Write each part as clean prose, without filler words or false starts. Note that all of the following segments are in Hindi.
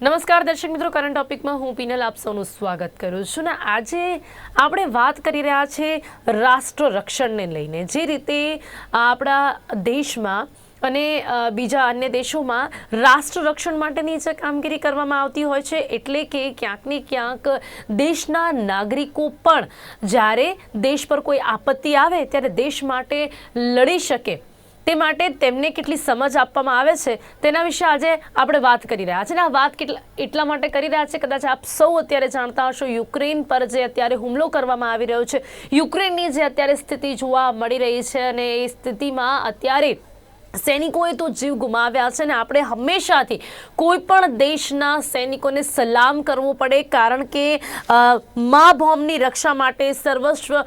નમસ્કાર દર્શક મિત્રો, કરંટ ટોપિકમાં હું પીનલ આપ સૌનું સ્વાગત કરું છું ને આજે આપણે વાત કરી રહ્યા છે રાષ્ટ્ર રક્ષણને લઈને। જે રીતે આપણા દેશમાં અને બીજા અન્ય દેશોમાં રાષ્ટ્ર રક્ષણ માટેની જે કામગીરી કરવામાં આવતી હોય છે, એટલે કે ક્યાંક ને ક્યાંક દેશના નાગરિકો પણ જ્યારે દેશ પર કોઈ આપત્તિ આવે ત્યારે દેશ માટે લડી શકે તે માટે તેમને કેટલી સમજ આપવામાં આવે છે તેના વિશે આજે આપણે વાત કરી રહ્યા છીએ। આ વાત એટલા માટે કરી રહ્યા છે, કદાચ આપ સૌ અત્યારે જાણતા હશો યુક્રેન પર જે અત્યારે હુમલો કરવામાં આવી રહ્યો છે, યુક્રેનની જે અત્યારે સ્થિતિ જોવા મળી રહી છે અને એ સ્થિતિમાં અત્યારે સૈનિકોએ તો જીવ ગુમાવ્યા છે ને આપણે હંમેશાથી કોઈ પણ દેશના સૈનિકોને સલામ કરવો પડે, કારણ કે મા બોમ્બની રક્ષા માટે સર્વસ્વ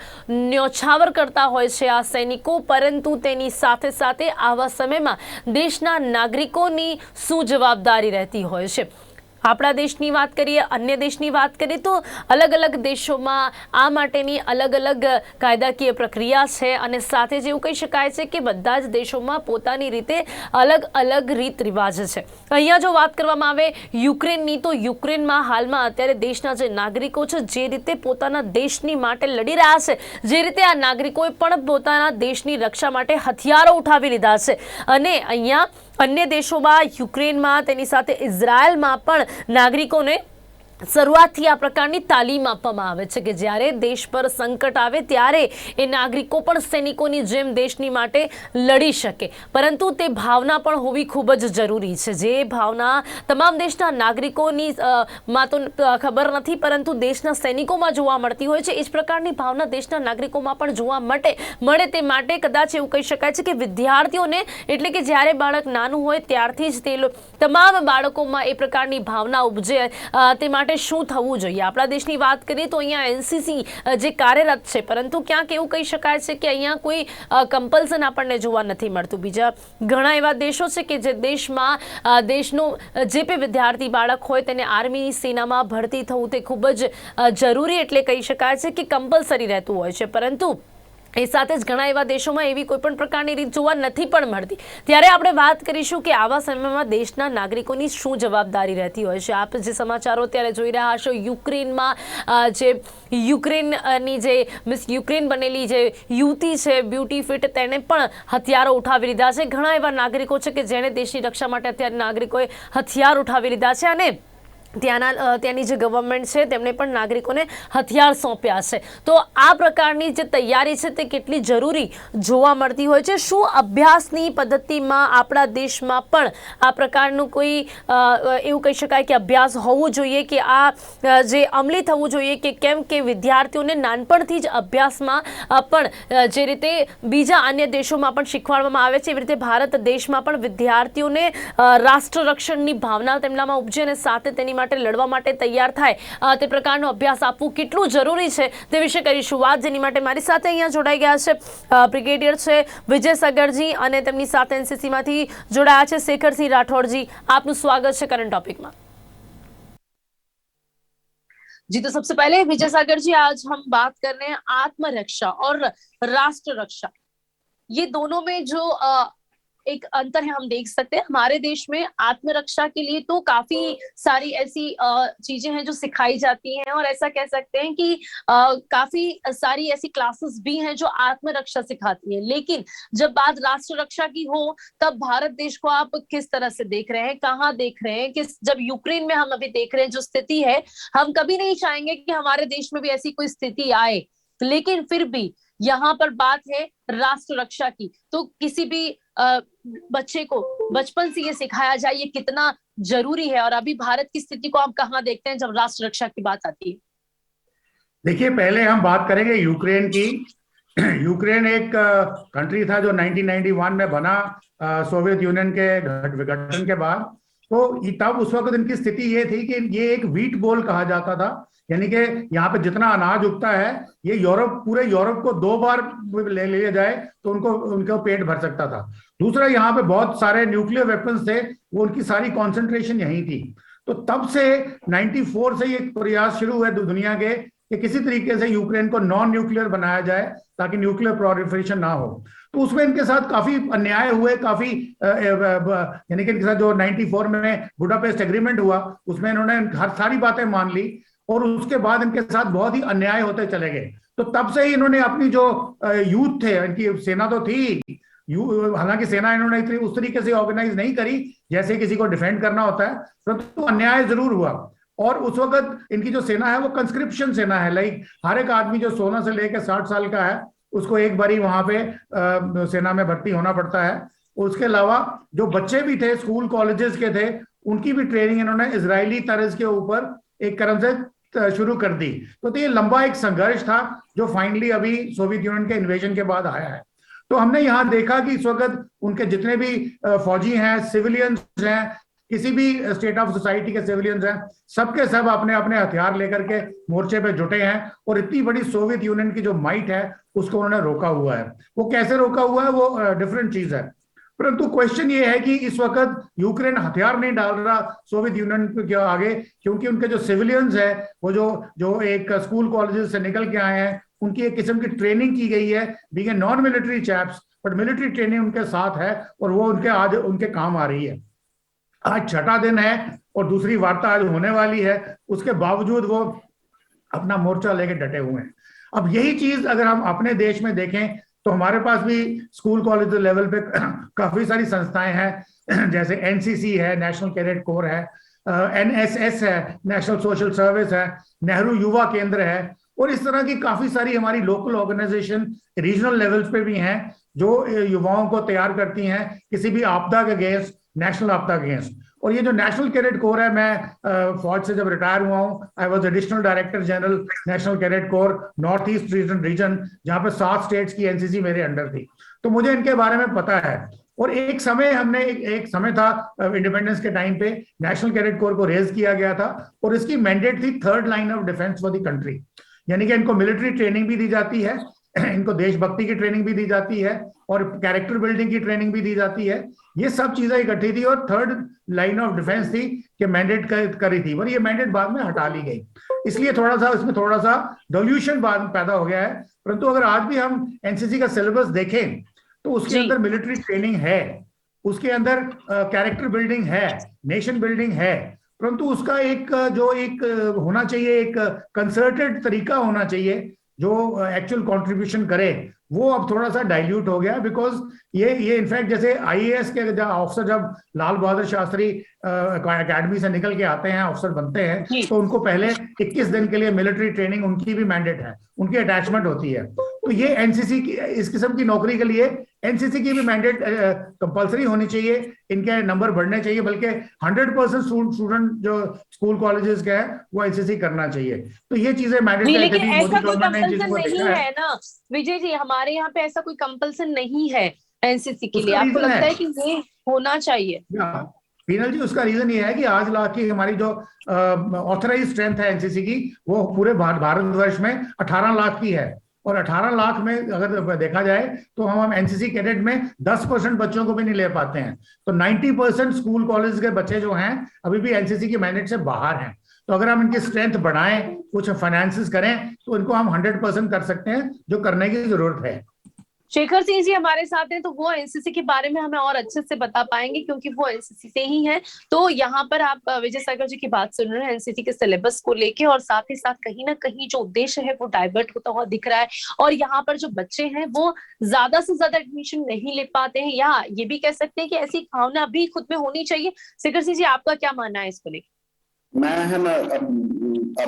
ન્યોછાવર કરતા હોય છે આ સૈનિકો, પરંતુ તેની સાથે સાથે આવા સમયમાં દેશના નાગરિકોની શું જવાબદારી રહેતી હોય છે। આપણા દેશની વાત કરીએ, અન્ય દેશની વાત કરીએ તો અલગ અલગ દેશોમાં આ માટેની અલગ અલગ કાયદાકીય પ્રક્રિયા છે અને સાથે જ એવું કહી શકાય છે કે બધા જ દેશોમાં પોતાની રીતે અલગ અલગ રીત રિવાજ છે। અહીંયા જો વાત કરવામાં આવે યુક્રેનની, તો યુક્રેનમાં હાલમાં અત્યારે દેશના જે નાગરિકો છે જે રીતે પોતાના દેશની માટે લડી રહ્યા છે, જે રીતે આ નાગરિકોએ પણ પોતાના દેશની રક્ષા માટે હથિયારો ઉઠાવી લીધા છે અને અહીંયા અન્ય દેશોમાં, યુક્રેનમાં, તેની સાથે ઇઝરાયલમાં પણ નાગરિકોને શરૂઆતથી આ પ્રકારની તાલીમ આપવામાં આવે છે કે જ્યારે દેશ પર સંકટ આવે ત્યારે એ નાગરિકો પણ સૈનિકોની જેમ દેશની માટે લડી શકે, પરંતુ તે ભાવના પણ હોવી ખૂબ જ જરૂરી છે। જે ભાવના તમામ દેશના નાગરિકોની માં તો ખબર નથી, પરંતુ દેશના સૈનિકોમાં જોવા મળતી હોય છે, એ જ પ્રકારની ભાવના દેશના નાગરિકોમાં પણ જોવા મળે તે માટે કદાચ એવું કહી શકાય છે કે વિદ્યાર્થીઓને, એટલે કે જ્યારે બાળક નાનું હોય ત્યારથી જ તે તમામ બાળકોમાં એ પ્રકારની ભાવના ઉપજે તે માટે શું થવું જોઈએ। આપણા દેશની વાત કરીએ તો અહીંયા એનસીસી જે કાર્યરત છે, પરંતુ ક્યાંક એવું કહી શકાય છે કે અહીંયા કોઈ કમ્પલ્સન આપણને જોવા નથી મળતું। બીજા ઘણા એવા દેશો છે કે જે દેશમાં દેશનો જે પણ વિદ્યાર્થી બાળક હોય તેને આર્મીની સેનામાં ભરતી થવું તે ખૂબ જ જરૂરી, એટલે કહી શકાય છે કે કમ્પલસરી રહેતું હોય છે, પરંતુ એ સાથે જ ઘણા એવા દેશોમાં એવી કોઈ પણ પ્રકારની રીત જોવા નથી પણ મળતી। ત્યારે આપણે વાત કરીશું કે આવા સમયમાં દેશના નાગરિકોની શું જવાબદારી રહેતી હોય છે। આપ જે સમાચારો ત્યારે જોઈ રહ્યા હશો, યુક્રેનમાં જે યુક્રેનની જે યુક્રેન બનેલી જે યુવતી છે બ્યુટી ફિટ, તેણે પણ હથિયારો ઉઠાવી લીધા છે। ઘણા એવા નાગરિકો છે કે જેણે દેશની રક્ષા માટે અત્યારે નાગરિકોએ હથિયાર ઉઠાવી લીધા છે અને ત્યાંની જે ગવર્મેન્ટ છે તેમણે પણ નાગરિકોને હથિયાર સોંપ્યા છે। તો આ પ્રકારની જે તૈયારી છે તે કેટલી જરૂરી જોવા મળતી હોય છે। શું અભ્યાસની પદ્ધતિમાં આપણા દેશમાં પણ આ પ્રકારનું કોઈ એવું કહી શકાય કે અભ્યાસ હોવું જોઈએ કે આ જે અમલી થવું જોઈએ કે કેમ કે વિદ્યાર્થીઓને નાનપણથી જ અભ્યાસમાં પણ જે રીતે બીજા અન્ય દેશોમાં પણ શીખવાડવામાં આવે છે, એવી રીતે ભારત દેશમાં પણ વિદ્યાર્થીઓને રાષ્ટ્ર રક્ષણની ભાવના તેમનામાં ઉપજે અને સાથે તેની માટે લડવા માટે તૈયાર થાય તે પ્રકારનો અભ્યાસ આપવું કેટલું જરૂરી છે તે વિશે કરીશું વાત, જેની માટે મારી સાથે અહીંયા જોડાઈ ગયા છે બ્રિગેડિયર છે વિજય સાગરજી અને તેમની સાથે એનસીસીમાંથી જોડાયા છે शेखरसिंह राठौड़जी। आपનું સ્વાગત છે કરंट टॉपिक में। जी, तो सबसे पहले विजय सागर जी, आज हम बात कर रहे हैं आत्मरक्षा और राष्ट्र रक्षा, ये दोनों में जो एक अंतर है हम देख सकते हैं। हमारे देश में आत्मरक्षा के लिए तो काफी सारी ऐसी चीजें हैं जो सिखाई जाती हैं और ऐसा कह सकते हैं कि काफी सारी ऐसी क्लासेस भी हैं जो आत्मरक्षा सिखाती हैं, लेकिन जब बात राष्ट्र रक्षा की हो तब भारत देश को आप किस तरह से देख रहे हैं, कहाँ देख रहे हैं? किस जब यूक्रेन में हम अभी देख रहे हैं जो स्थिति है, हम कभी नहीं चाहेंगे कि हमारे देश में भी ऐसी कोई स्थिति आए, लेकिन फिर भी यहाँ पर बात है राष्ट्र रक्षा की, तो किसी भी बच्चे को बचपन से ये सिखाया जाए ये कितना जरूरी है। और अभी भारत की स्थिति को आप कहाँ देखते हैं जब राष्ट्र रक्षा की बात आती है? देखिए, पहले हम बात करेंगे यूक्रेन की। यूक्रेन एक कंट्री था जो 1991 में बना सोवियत यूनियन के विघटन के बाद। तो तब उस वक्त इनकी स्थिति ये थी कि ये एक व्हीट बोल कहा जाता था, यानी कि यहाँ पे जितना अनाज उगता है ये पूरे यूरोप को 2 बार ले लिया जाए तो उनको पेट भर सकता था। दूसरा, यहाँ पे बहुत सारे न्यूक्लियर वेपन्स थे, वो उनकी सारी कॉन्सेंट्रेशन यहीं थी। तो तब से 94 से ये प्रयास शुरू हुए दुनिया के कि किसी तरीके से यूक्रेन को नॉन न्यूक्लियर बनाया जाए ताकि न्यूक्लियर प्रोलिफरेशन ना हो। तो उसमें इनके साथ काफी अन्याय हुए, काफी यानी कि इनके साथ जो 94 में बुडापेस्ट एग्रीमेंट हुआ उसमें इन्होंने हर सारी बातें मान ली, और उसके बाद इनके साथ बहुत ही अन्याय होते चले गए। तो तब से ही इन्होंने अपनी जो यूथ थे, इनकी सेना तो थी, हालांकि सेना इन्होंने इतनी उस तरीके से ऑर्गेनाइज नहीं करी जैसे किसी को डिफेंड करना होता है, परंतु अन्याय जरूर हुआ। और उस वक्त इनकी जो सेना है वो कंस्क्रिप्शन सेना है, लाइक हर एक आदमी जो 16 से लेकर 60 साल का है उसको एक बारी वहां पे सेना में भर्ती होना पड़ता है। उसके अलावा जो बच्चे भी थे स्कूल कॉलेजेस के थे, उनकी भी ट्रेनिंग इन्होंने इजरायली तर्ज के ऊपर एक तरह से शुरू कर दी। तो ये लंबा एक संघर्ष था जो फाइनली अभी सोवियत यूनियन के इन्वेजन के बाद आया है। तो हमने यहाँ देखा कि इस वक्त उनके जितने भी फौजी हैं, सिविलियंस हैं, किसी भी स्टेट ऑफ सोसाइटी के सिविलियंस हैं, सबके सब अपने अपने हथियार लेकर के मोर्चे पे जुटे हैं, और इतनी बड़ी सोवियत यूनियन की जो माइट है उसको उन्होंने रोका हुआ है। वो कैसे रोका हुआ है वो डिफरेंट चीज है, परंतु क्वेश्चन ये है कि इस वक्त यूक्रेन हथियार नहीं डाल रहा सोवियत यूनियन के आगे, क्योंकि उनके जो सिविलियंस है वो जो जो एक स्कूल कॉलेजेस से निकल के आए हैं, उनकी एक किस्म की ट्रेनिंग की गई है, being a non military chaps, but military training उनके साथ है और वो उनके आज उनके काम आ रही है। आज छठा दिन है और दूसरी वार्ता आज होने वाली है, उसके बावजूद वो अपना मोर्चा लेके डटे हुए हैं। अब यही चीज अगर हम अपने देश में देखें तो हमारे पास भी स्कूल कॉलेज लेवल पे काफी सारी संस्थाएं हैं, जैसे एनसीसी है, नेशनल कैडेट कोर है, एनएसएस है, नेशनल सोशल सर्विस है, नेहरू युवा केंद्र है, और इस तरह की काफी सारी हमारी लोकल ऑर्गेनाइजेशन रीजनल लेवल्स पे भी हैं जो युवाओं को तैयार करती हैं किसी भी आपदा के अगेंस्ट, नेशनल आपदा के अगेंस्ट। और ये जो नेशनल कैडेट कोर है, मैं फौज से जब रिटायर हुआ हूँ, I was additional director general national cadet corps north east region, जहाँ पे 7 स्टेट्स की एनसीसी मेरे अंडर थी, तो मुझे इनके बारे में पता है। और एक समय हमने एक समय था इंडिपेंडेंस के टाइम पे नेशनल कैडेट कोर को रेज किया गया था, और इसकी मैंडेट थी third line of defence for the country, यानी कि इनको मिलिट्री ट्रेनिंग भी दी जाती है, इनको देशभक्ति की ट्रेनिंग भी दी जाती है, और कैरेक्टर बिल्डिंग की ट्रेनिंग भी दी जाती है। ये सब चीजें इकट्ठी थी और थर्ड लाइन ऑफ डिफेंस थी कि मैंडेट करी थी, और ये मैंडेट बाद में हटा ली गई, इसलिए थोड़ा सा इसमें थोड़ा सा डिल्यूशन बाद में पैदा हो गया है। परंतु अगर आज भी हम एनसीसी का सिलेबस देखें तो उसके अंदर मिलिट्री ट्रेनिंग है, उसके अंदर कैरेक्टर बिल्डिंग है, नेशन बिल्डिंग है, परंतु उसका एक जो एक होना चाहिए, एक कंसर्टेड तरीका होना चाहिए जो एक्चुअल कंट्रीब्यूशन करे, वो अब थोड़ा सा डाइल्यूट हो गया। बिकॉज ये इनफैक्ट जैसे आईएएस के ऑफिसर जब लाल बहादुर शास्त्री अकेडमी से निकल के आते हैं, ऑफिसर बनते हैं, तो उनको पहले 21 दिन के लिए मिलिट्री ट्रेनिंग, उनकी भी मैंडेट है, उनकी अटैचमेंट होती है। तो ये एनसीसी की इस किस्म की नौकरी के लिए एनसीसी की भी मैंडेट कंपलसरी होनी चाहिए, इनके नंबर बढ़ने चाहिए, बल्कि 100% स्टूडेंट जो स्कूल कॉलेजेस के हैं वो एनसीसी करना चाहिए। तो ये चीजें मैंडेट लेकिन ऐसा कोई कंपल्सन नहीं है ना विजय जी, हमारे यहाँ पे ऐसा कोई कंपल्सन नहीं है एनसीसी के लिए, आपको लगता है कि ये होना चाहिए? पीनल जी, उसका रीजन ये है कि आज लाख की हमारी जो ऑथराइज स्ट्रेंथ है एनसीसी की, वो पूरे भारतवर्ष में 18 लाख की है, और 18 लाख में अगर देखा जाए तो हम एनसीसी कैडेट में 10% बच्चों को भी नहीं ले पाते हैं। तो 90% स्कूल कॉलेज के बच्चे जो हैं अभी भी एनसीसी की मैंडेट से बाहर हैं। तो अगर हम इनकी स्ट्रेंथ बढ़ाएं, कुछ फाइनेंसेस करें, तो इनको हम 100% कर सकते हैं, जो करने की जरूरत है। शेखर सिंह जी हमारे साथ हैं, तो वो एनसीसी के बारे में हमें और अच्छे से बता पाएंगे क्योंकि वो एनसीसी से ही हैं। तो यहाँ पर आप विजय सागर जी की बात सुन रहे हैं एनसीसी के सिलेबस को लेके, और साथ ही साथ कहीं ना कहीं जो उद्देश्य है वो डाइवर्ट होता हुआ दिख रहा है, और यहाँ पर जो बच्चे हैं वो ज्यादा से ज्यादा एडमिशन नहीं ले पाते हैं, या ये भी कह सकते हैं कि ऐसी भावना भी खुद में होनी चाहिए। शेखर सिंह जी, आपका क्या मानना है इसको लेकर? मैं है ना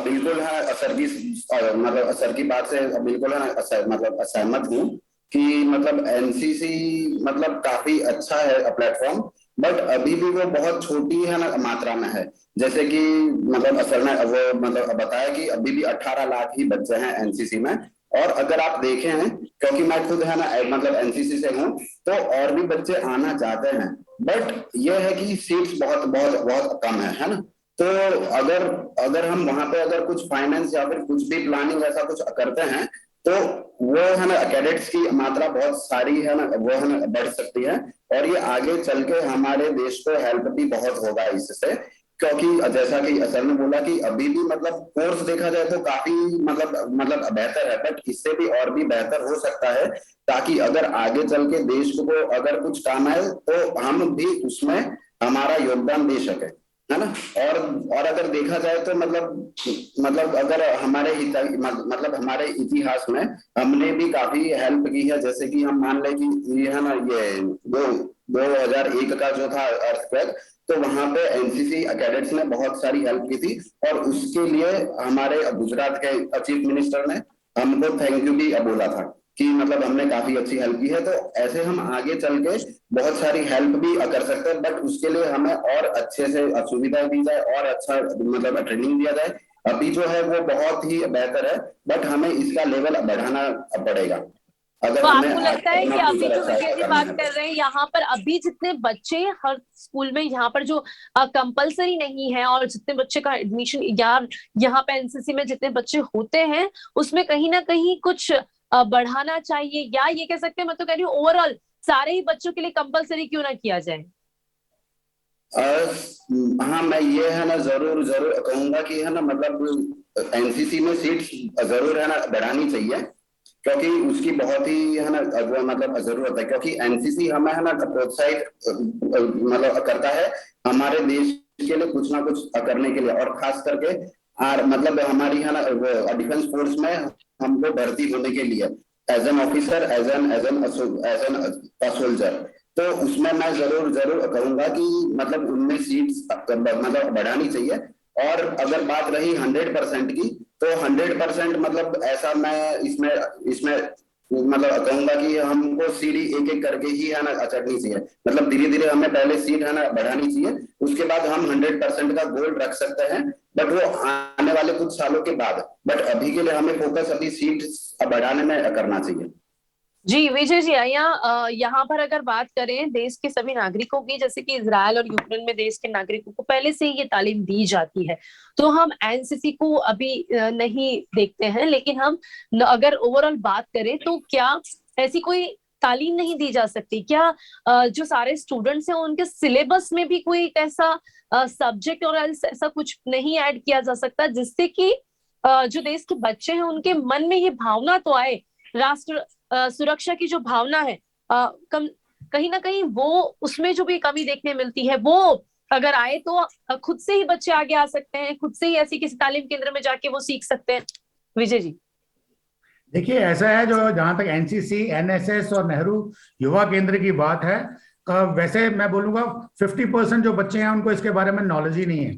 बिल्कुल है असर की बात से बिल्कुल है मतलब असहमत हूँ कि मतलब एनसीसी मतलब काफी अच्छा है प्लेटफॉर्म, बट अभी भी वो बहुत छोटी है ना मात्रा में है। जैसे कि मतलब असर ने वो मतलब बताया कि अभी भी 18 लाख ही बच्चे हैं एनसीसी में, और अगर आप देखें हैं, क्योंकि मैं खुद है ना मतलब एनसीसी से हूँ, तो और भी बच्चे आना चाहते हैं, बट ये है कि सीट्स बहुत बहुत बहुत कम है ना। तो अगर हम वहां पे अगर कुछ फाइनेंस या फिर कुछ भी प्लानिंग ऐसा कुछ करते हैं, तो वो है ना कैडेट्स की मात्रा बहुत सारी है ना, वो है ना बढ़ सकती है, और ये आगे चल के हमारे देश को हेल्प भी बहुत होगा इससे, क्योंकि जैसा कि सर ने बोला कि अभी भी मतलब कोर्स देखा जाए तो काफी मतलब बेहतर है, बट इससे भी और भी बेहतर हो सकता है, ताकि अगर आगे चल के देश को अगर कुछ काम आए तो हम भी उसमें हमारा योगदान दे सके, है ना। और अगर देखा जाए तो मतलब अगर मतलब हमारे इतिहास में हमने भी काफी हेल्प की है, जैसे कि हम मान लें कि ये है ना, ये 2001 का जो था अर्थक्वेक, तो वहां पे एनसीसी कैडेट्स ने बहुत सारी हेल्प की थी, और उसके लिए हमारे गुजरात के चीफ मिनिस्टर ने हमको थैंक यू भी बोला था कि मतलब हमने काफी अच्छी हेल्प की है। तो ऐसे हम आगे चल के बहुत सारी हेल्प भी कर सकते हैं, बट उसके लिए हमें और अच्छे से सुविधाएं दी जाए और अच्छा मतलब ट्रेनिंग दिया जाए। अभी जो है वो बहुत ही बेहतर है, बट हमें इसका लेवल बढ़ाना पड़ेगा अगर तो हमें आपको लगता है अपना कि अभी फ्यूचर जो अच्छा विजय जी करना बात है कर रहे हैं, यहाँ पर अभी जितने बच्चे हर स्कूल में, यहाँ पर जो कंपलसरी नहीं है, और जितने बच्चे का एडमिशन यार यहाँ पे एनसीसी में जितने बच्चे होते हैं, उसमें कहीं ना कहीं कुछ बढ़ाना चाहिए, या ये कह सकते हैं, मैं तो कह रही हूँ ओवरऑल सारे ही बच्चों के लिए कंपलसरी क्यों ना किया जाए। हाँ, मैं ये है ना जरूर जरूर कहूंगा कि है ना मतलब एनसीसी में सीट जरूर है ना बढ़ानी चाहिए, क्योंकि उसकी बहुत ही है ना मतलब जरूरत है, क्योंकि एनसीसी हमें है ना प्रोत्साहित मतलब करता है हमारे देश के लिए कुछ ना कुछ करने के लिए, और खास करके मतलब हमारी है ना डिफेंस फोर्स में हमको भर्ती होने के लिए as an officer, as a soldier. तो उसमें मैं जरूर जरूर कहूंगा कि मतलब उनमें सीट्स मतलब बढ़ानी चाहिए। और अगर बात रही 100% की, तो 100% मतलब ऐसा मैं इसमें इसमें मतलब कहूंगा कि हमको सीढ़ी एक एक करके ही है ना चढ़नी चाहिए, मतलब धीरे धीरे हमें पहले सीट है ना बढ़ानी चाहिए, उसके बाद हम 100% का गोल रख सकते हैं, बट वो आने वाले कुछ सालों के बाद। बट अभी के लिए हमें फोकस अभी सीट बढ़ाने में करना चाहिए। जी विजय जी, यहाँ पर अगर बात करें देश के सभी नागरिकों की, जैसे कि इजराइल और यूक्रेन में देश के नागरिकों को पहले से ही ये तालीम दी जाती है, तो हम एनसीसी को अभी नहीं देखते हैं, लेकिन हम अगर ओवरऑल बात करें तो क्या ऐसी कोई तालीम नहीं दी जा सकती क्या? जो सारे स्टूडेंट्स हैं उनके सिलेबस में भी कोई एक ऐसा सब्जेक्ट और ऐसा कुछ नहीं ऐड किया जा सकता जिससे कि जो देश के बच्चे हैं उनके मन में ये भावना तो आए, राष्ट्र सुरक्षा की जो भावना है, कहीं ना कहीं वो उसमें जो भी कमी देखने मिलती है वो अगर आए तो खुद से ही बच्चे आगे आ सकते हैं, खुद से ही ऐसी किसी तालीम केंद्र में जाके वो सीख सकते हैं। विजय जी। देखिए, ऐसा है, जो जहां तक एनसीसी, एनएसएस और नेहरू युवा केंद्र की बात है, वैसे मैं बोलूंगा 50% जो बच्चे हैं उनको इसके बारे में नॉलेज ही नहीं है,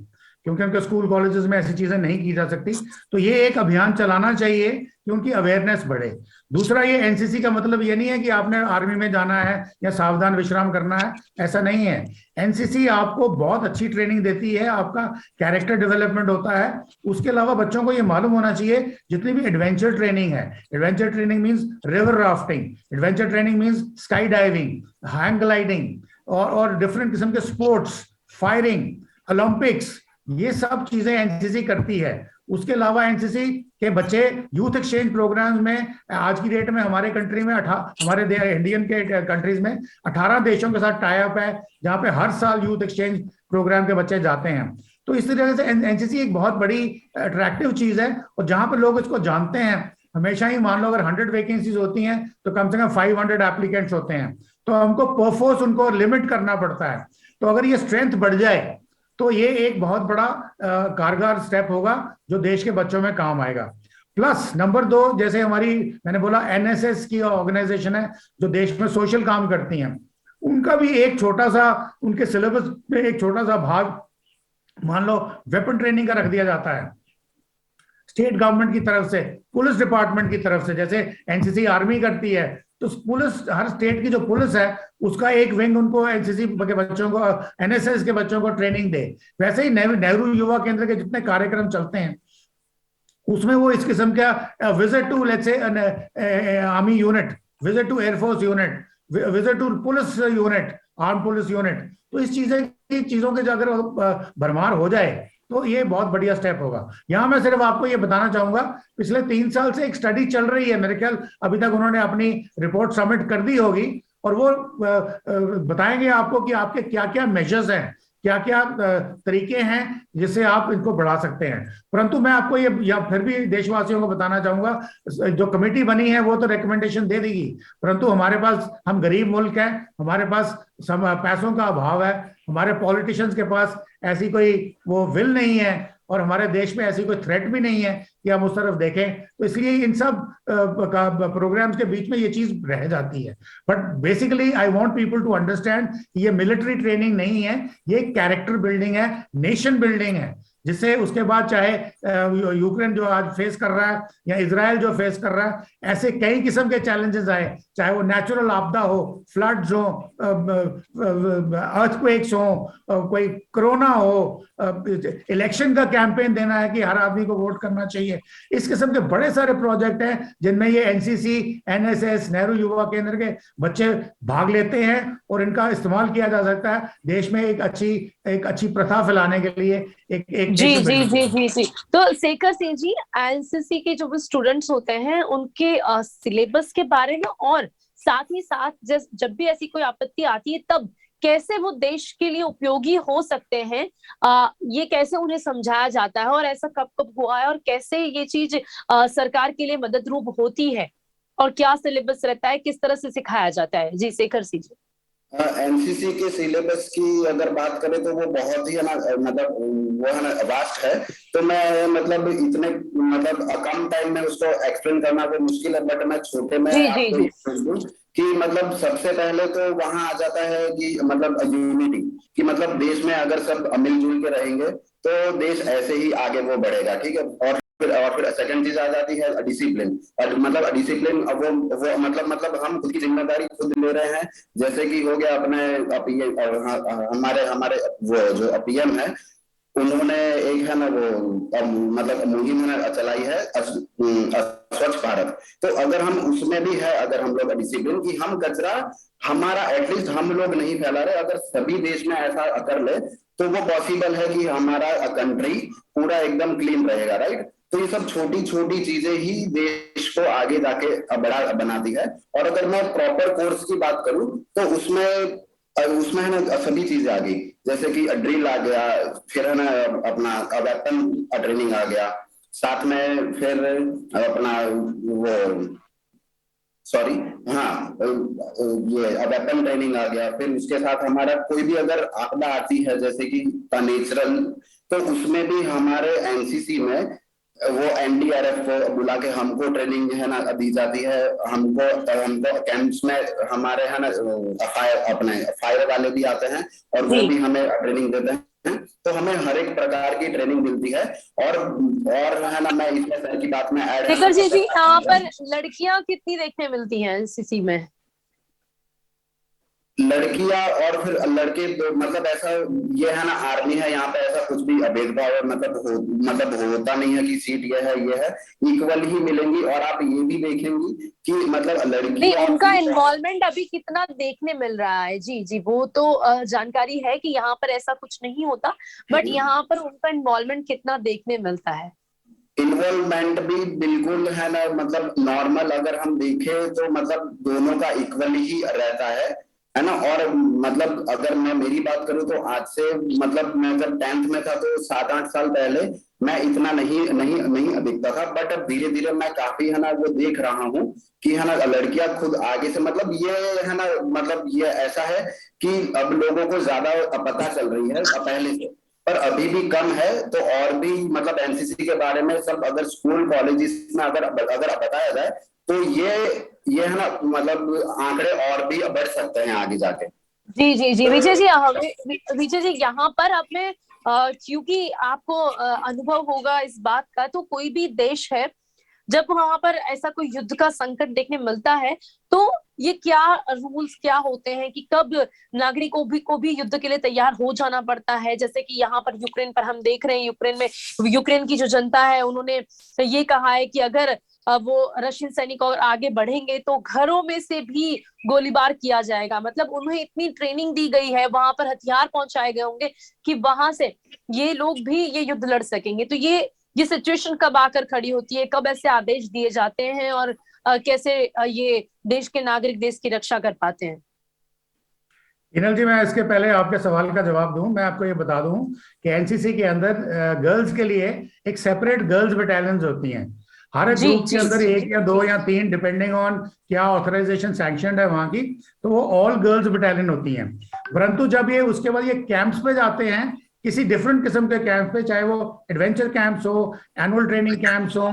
क्योंकि उनके स्कूल कॉलेजेस में ऐसी चीजें नहीं की जा सकती। तो ये एक अभियान चलाना चाहिए कि उनकी अवेयरनेस बढ़े। दूसरा, ये एनसीसी का मतलब ये नहीं है कि आपने आर्मी में जाना है या सावधान विश्राम करना है, ऐसा नहीं है। एनसीसी आपको बहुत अच्छी ट्रेनिंग देती है, आपका कैरेक्टर डेवलपमेंट होता है। उसके अलावा बच्चों को ये मालूम होना चाहिए जितनी भी एडवेंचर ट्रेनिंग है, adventure training means river rafting, adventure training means sky diving, hang gliding, और डिफरेंट किस्म के स्पोर्ट्स, फायरिंग, ओलंपिक्स, ये सब चीजें एनसीसी करती है। उसके अलावा एनसीसी के बच्चे यूथ एक्सचेंज प्रोग्राम में, आज की डेट में हमारे कंट्री में हमारे इंडियन के कंट्रीज में 18 देशों के साथ टाई अप है, जहां पे हर साल यूथ एक्सचेंज प्रोग्राम के बच्चे जाते हैं। तो इस तरह से एनसीसी एक बहुत बड़ी अट्रैक्टिव चीज है, और जहां पर लोग इसको जानते हैं, हमेशा ही मान लो अगर 100 वैकेंसीज होती हैं तो कम से कम 500 एप्लीकेंट्स होते हैं, तो हमको परफोर्स उनको लिमिट करना पड़ता है। तो अगर ये स्ट्रेंथ बढ़ जाए तो ये एक बहुत बड़ा कारगर स्टेप होगा जो देश के बच्चों में काम आएगा। प्लस नंबर 2, जैसे हमारी, मैंने बोला एनएसएस की ऑर्गेनाइजेशन है जो देश में सोशल काम करती हैं, उनका भी एक छोटा सा, उनके सिलेबस में एक छोटा सा भाग मान लो वेपन ट्रेनिंग का रख दिया जाता है, स्टेट गवर्नमेंट की तरफ से, पुलिस डिपार्टमेंट की तरफ से, जैसे एनसीसी आर्मी करती है, तो पुलिस, हर स्टेट की जो पुलिस है उसका एक विंग उनको एनसीसी के बच्चों को, एनएसएस के बच्चों को ट्रेनिंग दे। वैसे ही नेहरू युवा केंद्र के जितने कार्यक्रम चलते हैं उसमें वो इस किस्म का visit to, let's say army unit, visit to air force unit, visit to police unit, arm police unit, तो इस चीजों के अगर भरमार हो जाए तो ये बहुत बढ़िया स्टेप होगा। यहां मैं सिर्फ आपको ये बताना चाहूंगा, पिछले 3 साल से एक स्टडी चल रही है, मेरे ख्याल अभी तक उन्होंने अपनी रिपोर्ट सबमिट कर दी होगी, और वो बताएंगे आपको कि आपके क्या क्या मेजर्स हैं क्या क्या तरीके हैं जिससे आप इनको बढ़ा सकते हैं। परंतु मैं आपको ये या फिर भी देशवासियों को बताना चाहूंगा, जो कमेटी बनी है वो तो रिकमेंडेशन दे देगी, परंतु हमारे पास, हम गरीब मुल्क है, हमारे पास पैसों का अभाव है, हमारे पॉलिटिशियंस के पास ऐसी कोई वो विल नहीं है, और हमारे देश में ऐसी कोई थ्रेट भी नहीं है कि हम उस तरफ देखें, तो इसलिए इन सब प्रोग्राम्स के बीच में ये चीज रह जाती है। But basically I want people to understand, ये मिलिट्री ट्रेनिंग नहीं है, ये कैरेक्टर बिल्डिंग है, नेशन बिल्डिंग है, जिससे उसके बाद चाहे यूक्रेन जो आज फेस कर रहा है या इजराइल जो फेस कर रहा है, ऐसे कई किस्म के चैलेंजेस आए, चाहे वो नेचुरल आपदा हो, फ्लड्स हो, अर्थक्वेक्स हो, कोई कोरोना हो, इलेक्शन का कैंपेन देना है कि हर आदमी को वोट करना चाहिए। इस किस्म के बड़े सारे प्रोजेक्ट हैं जिनमें ये एनसीसी, एनएसएस, नेहरू युवा केंद्र के बच्चे भाग लेते हैं, और इनका इस्तेमाल किया जा सकता है देश में एक अच्छी प्रथा फैलाने के लिए, एक जी जी जी जी जी। तो शेखर सिंह जी, एनसीसी के जो स्टूडेंट्स होते हैं उनके सिलेबस के बारे में, और साथ ही साथ जब भी ऐसी कोई आपत्ति आती है तब कैसे वो देश के लिए उपयोगी हो सकते हैं, ये कैसे उन्हें समझाया जाता है, और ऐसा कब कब हुआ है, और कैसे ये चीज सरकार के लिए मदद रूप होती है, और क्या सिलेबस रहता है, किस तरह से सिखाया जाता है। जी शेखर सिंह जी। एनसीसी के सिलेबस की अगर बात करें तो वो बहुत ही है ना, मतलब वो है ना वास्ट है, तो मैं मतलब इतने मतलब कम टाइम में उसको एक्सप्लेन करना वो मुश्किल है, बट मैं छोटे में आपको एक्सप्लेन दूं कि मतलब सबसे पहले तो वहां आ जाता है कि मतलब यूनिटी, कि मतलब देश में अगर सब मिलजुल के रहेंगे तो देश ऐसे ही आगे वो बढ़ेगा, ठीक है। और फिर सेकंड चीज आ जाती है डिसिप्लिन, और मतलब डिसिप्लिन वो मतलब हम खुद की जिम्मेदारी खुद ले रहे हैं, जैसे कि हो गया अपने हमारे हमारे वो जो पीएम है, उन्होंने एक है ना वो मतलब मुहिम चलाई है स्वच्छ भारत, तो अगर हम उसमें भी है, अगर हम लोग डिसिप्लिन कि हम कचरा हमारा एटलीस्ट हम लोग नहीं फैला रहे, अगर सभी देश में ऐसा कर ले तो वो पॉसिबल है कि हमारा कंट्री पूरा एकदम क्लीन रहेगा, राइट। तो ये सब छोटी छोटी चीजें ही देश को आगे जाके बड़ा बनाती है। और अगर मैं प्रॉपर कोर्स की बात करूं तो उसमें है ना सभी चीजें आ गई, जैसे कि ड्रिल आ गया, फिर है ना अपना वेपन ट्रेनिंग आ गया, साथ में फिर अपना वो सॉरी हाँ ये वेपन ट्रेनिंग आ गया, फिर उसके साथ हमारा कोई भी अगर आपदा आती है जैसे कि नेचुरल, तो उसमें भी हमारे एनसीसी में वो एनडीआरएफ को बुला के हमको ट्रेनिंग है ना दी जाती है, हमको कैंप्स में हमारे है ना फायर वाले भी आते हैं और वो भी हमें ट्रेनिंग देते हैं, तो हमें हर एक प्रकार की ट्रेनिंग मिलती है। और है ना मैं इसमें सर की बात में ऐड शेखर जी यहाँ पर लड़कियां कितनी देखने मिलती हैं एनसीसी में? लड़कियां और फिर लड़के, मतलब ऐसा ये है ना आर्मी है, यहाँ पे ऐसा कुछ भी भेदभाव मतलब होता नहीं है कि सीट ये है, इक्वल ही मिलेंगी। और आप ये भी देखेंगी कि मतलब लड़की उनका इन्वॉल्वमेंट अभी कितना देखने मिल रहा है। जी जी, वो तो जानकारी है कि यहाँ पर ऐसा कुछ नहीं होता, बट यहाँ पर उनका इन्वॉल्वमेंट कितना देखने मिलता है। इन्वॉल्वमेंट भी बिल्कुल है ना, मतलब नॉर्मल अगर हम देखें तो मतलब दोनों का इक्वल ही रहता है ना। और मतलब अगर मैं मेरी बात करूं तो आज से मतलब मैं जब 10th में था तो 7-8 साल पहले मैं इतना नहीं दिखता था, बट अब धीरे धीरे मैं काफी है ना वो देख रहा हूँ कि है ना लड़कियां खुद आगे से, मतलब ये है ना मतलब ये ऐसा है कि अब लोगों को ज्यादा पता चल रही है पहले से, पर अभी भी कम है। तो और भी मतलब एनसीसी के बारे में सब अगर स्कूल कॉलेजेस में अगर बताया जाए तो ये है ना मतलब आंकड़े और भी बढ़ सकते हैं आगे जाके। जी जी जी विजय जी, विजय जी यहाँ पर अब मैं क्योंकि आपको अनुभव होगा इस बात का, तो कोई भी देश है जब वहां पर ऐसा कोई युद्ध का संकट देखने मिलता है तो ये क्या रूल्स क्या होते हैं कि कब नागरिकों को भी युद्ध के लिए तैयार हो जाना पड़ता है। जैसे कि यहाँ पर यूक्रेन पर हम देख रहे हैं, यूक्रेन की जो जनता है उन्होंने ये कहा है कि अगर वो रशियन सैनिक और आगे बढ़ेंगे तो घरों में से भी गोलीबार किया जाएगा। मतलब उन्हें इतनी ट्रेनिंग दी गई है, वहां पर हथियार पहुंचाए गए होंगे कि वहां से ये लोग भी ये युद्ध लड़ सकेंगे। तो ये सिचुएशन कब आकर खड़ी होती है, कब ऐसे आदेश दिए जाते हैं, और कैसे ये देश के नागरिक देश की रक्षा कर पाते हैं? हिनल जी, मैं इसके पहले आपके सवाल का जवाब दूं, मैं आपको ये बता दूं कि एनसीसी के अंदर गर्ल्स के लिए एक सेपरेट गर्ल्स बटालियंस होती हैं। हर एक जी ग्रुप के जी अंदर जी एक या दो या तीन, डिपेंडिंग ऑन क्या ऑथराइजेशन सैंक्शनड है वहां की, तो वो ऑल गर्ल्स बटालियन होती हैं। परंतु जब ये उसके बाद ये कैंप्स पे जाते हैं, किसी डिफरेंट किस्म के कैंप पे, चाहे वो एडवेंचर कैंप्स हो, एनुअल ट्रेनिंग कैंप्स हो,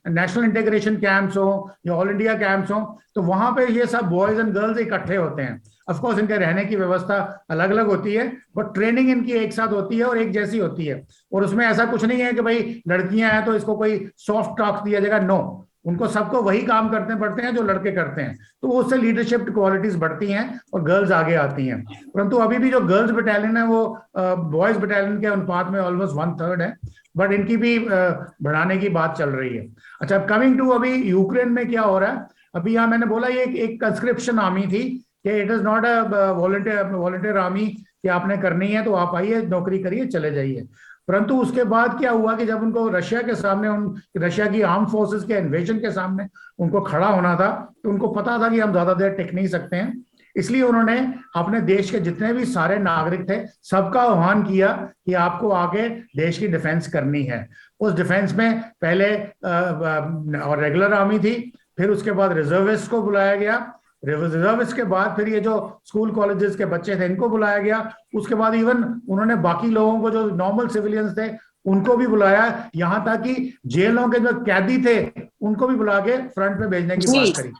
नेशनल इंटीग्रेशन कैंप्स हो या ऑल इंडिया कैंप्स हो, तो वहां पे ये सब बॉयज एंड गर्ल्स इकट्ठे होते हैं। ऑफ कोर्स इनके रहने की व्यवस्था अलग अलग होती है, बट ट्रेनिंग इनकी एक साथ होती है और एक जैसी होती है। और उसमें ऐसा कुछ नहीं है कि भाई लड़कियां हैं तो इसको कोई सॉफ्ट टॉक दिया जाएगा, नो, उनको सबको वही काम करते पड़ते हैं जो लड़के करते हैं, तो उससे लीडरशिप क्वालिटीज बढ़ती हैं और गर्ल्स आगे आती हैं। परंतु अभी भी जो गर्ल्स बटालियन है वो बॉयज बटालियन के अनुपात में ऑलमोस्ट 1/3 है, बट इनकी भी बढ़ाने की बात चल रही है। अच्छा, कमिंग टू अभी यूक्रेन में क्या हो रहा है, अभी यहाँ मैंने बोला ये एक कंस्क्रिप्शन आर्मी थी कि it is not a volunteer army कि आपने करनी है तो आप आइए, नौकरी करिए, चले जाइए। परंतु उसके बाद क्या हुआ कि जब उनको रशिया के सामने, रशिया की आर्म फोर्सेस के इन्वेजन के सामने उनको खड़ा होना था, तो उनको पता था कि हम ज्यादा देर टिक नहीं सकते हैं, इसलिए उन्होंने अपने देश के जितने भी सारे नागरिक थे सबका आह्वान किया कि आपको आगे देश की डिफेंस करनी है। उस डिफेंस में पहले और रेगुलर आर्मी थी, फिर उसके बाद रिजर्विस्ट को बुलाया गया, रिजर्विस्ट के बाद फिर ये जो स्कूल कॉलेजेस के बच्चे थे इनको बुलाया गया, उसके बाद इवन उन्होंने बाकी लोगों को जो नॉर्मल सिविलियंस थे उनको भी बुलाया, यहां तक कि जेलों के जो कैदी थे उनको भी बुला के फ्रंट में भेजने की बात करी।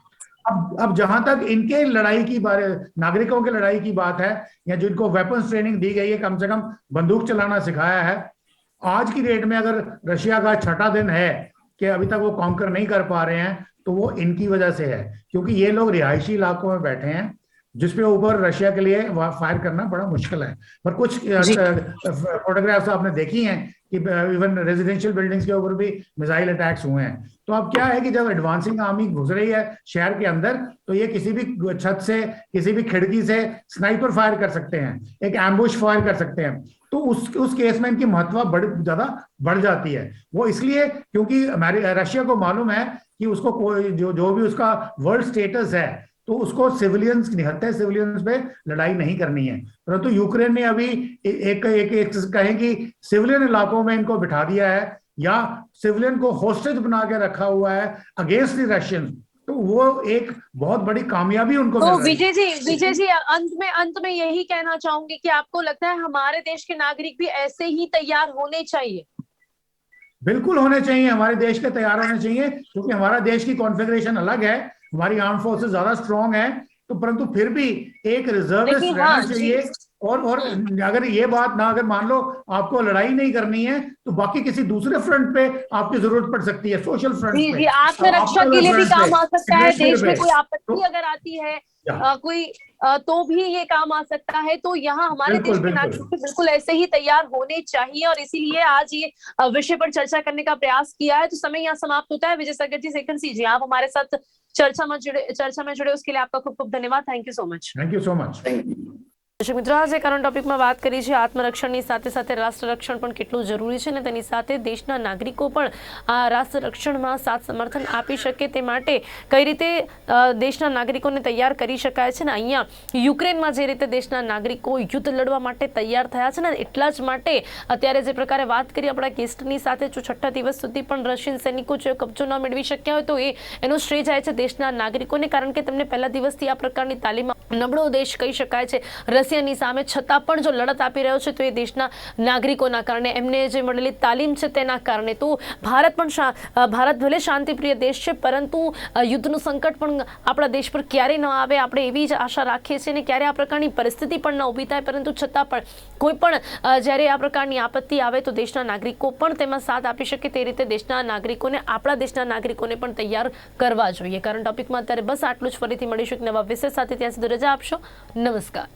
अब जहां तक इनके लड़ाई की बात, नागरिकों की लड़ाई की बात है, या जिनको वेपन्स ट्रेनिंग दी गई है, कम से कम बंदूक चलाना सिखाया है, आज की डेट में अगर रशिया का छठा दिन है कि अभी तक वो कॉन्कर नहीं कर पा रहे हैं, तो वो इनकी वजह से है, क्योंकि ये लोग रिहायशी इलाकों में बैठे हैं जिसपे ऊपर रशिया के लिए फायर करना बड़ा मुश्किल है। पर कुछ फोटोग्राफ्स आपने देखी हैं कि इवन रेजिडेंशियल बिल्डिंग्स के ऊपर भी मिसाइल अटैक्स हुए हैं। तो अब क्या है कि जब एडवांसिंग आर्मी घुस रही है शहर के अंदर, तो ये किसी भी छत से, किसी भी खिड़की से स्नाइपर फायर कर सकते हैं, एक एम्बुश फायर कर सकते हैं। तो उस केस में इनकी महत्व ज्यादा बढ़ जाती है। वो इसलिए क्योंकि रशिया को मालूम है कि उसको कोई जो भी उसका वर्ल्ड स्टेटस है, तो उसको सिविलियंस, निहत्थे सिविलियंस पे लड़ाई नहीं करनी है। परंतु यूक्रेन ने अभी एक कहें कि सिविलियन इलाकों में इनको बिठा दिया है, या सिविलियन को होस्टेज बना के रखा हुआ है अगेंस्ट द रशियन, तो वो एक बहुत बड़ी कामयाबी उनको तो मिल रही है। विजय जी अंत में यही कहना चाहूंगी कि आपको लगता है हमारे देश के नागरिक भी ऐसे ही तैयार होने चाहिए? बिल्कुल होने चाहिए, हमारे देश के तैयार होने चाहिए, क्योंकि हमारा देश की कॉन्फ़िगरेशन अलग है, हमारी आर्म फोर्सेस ज्यादा स्ट्रांग है, तो परंतु फिर भी एक रिजर्विस्ट रहना चाहिए। और अगर ये बात ना, अगर मान लो आपको लड़ाई नहीं करनी है, तो बाकी किसी दूसरे फ्रंट पे आपकी जरूरत पड़ सकती है, सोशल फ्रंट पे, जी, आत्मरक्षा के लिए भी काम आ सकता है, देश में कोई आपत्ति अगर आती है कोई तो भी ये काम आ सकता है। तो यहाँ हमारे देश के नागरिक बिल्कुल ऐसे ही तैयार होने चाहिए, और इसीलिए आज ये विषय पर चर्चा करने का प्रयास किया है। तो समय यहाँ समाप्त होता है। विजय सागर जी, सेकंड सी जी, आप हमारे साथ चर्चा में जुड़े उसके लिए आपका खूब खूब धन्यवाद। Thank you so much. Thank you so much. દર્શક મિત્રો, આજે કરંટ ટોપિકમાં વાત કરી છે આત્મરક્ષણની સાથે સાથે રાષ્ટ્ર રક્ષણ પણ કેટલું જરૂરી છે, અને તેની સાથે દેશના નાગરિકો પણ આ રાષ્ટ્ર રક્ષણમાં સાથ સમર્થન આપી શકે તે માટે કઈ રીતે દેશના નાગરિકોને તૈયાર કરી શકાય છે ને અહીંયા યુક્રેનમાં જે રીતે દેશના નાગરિકો યુદ્ધ લડવા માટે તૈયાર થયા છે ને, એટલા જ માટે અત્યારે જે પ્રકારે વાત કરી આપણા ગેસ્ટની સાથે, જો છઠ્ઠા દિવસ સુધી પણ રશિયન સૈનિકો જો કબજો ન મેળવી શક્યા હોય તો એનો શ્રેય જાય છે દેશના નાગરિકોને, કારણ કે તેમને પહેલા દિવસથી આ પ્રકારની તાલીમ, નબળો દેશ કહી શકાય છે રશિયાની સામે, છતાં પણ જો લડત આપી રહ્યો છે તો એ દેશના નાગરિકોના કારણે, એમને જે મળેલી તાલીમ છે તેના કારણે। તો ભારત ભલે શાંતિપ્રિય દેશ છે, પરંતુ યુદ્ધનું સંકટ પણ આપણા દેશ પર ક્યારેય ન આવે, આપણે એવી જ આશા રાખીએ છીએ, અને ક્યારે આ પ્રકારની પરિસ્થિતિ પણ ન ઊભી થાય, પરંતુ છતાં પણ કોઈ પણ જ્યારે આ પ્રકારની આપત્તિ આવે તો દેશના નાગરિકો પણ તેમાં સાથ આપી શકે, તે રીતે દેશના નાગરિકોને, આપણા દેશના નાગરિકોને પણ તૈયાર કરવા જોઈએ। કરંટ ટોપિકમાં અત્યારે બસ આટલું જ। ફરીથી મળીશું એક નવા વિષય સાથે, ત્યાં સુધી રજા આપશો। નમસ્કાર।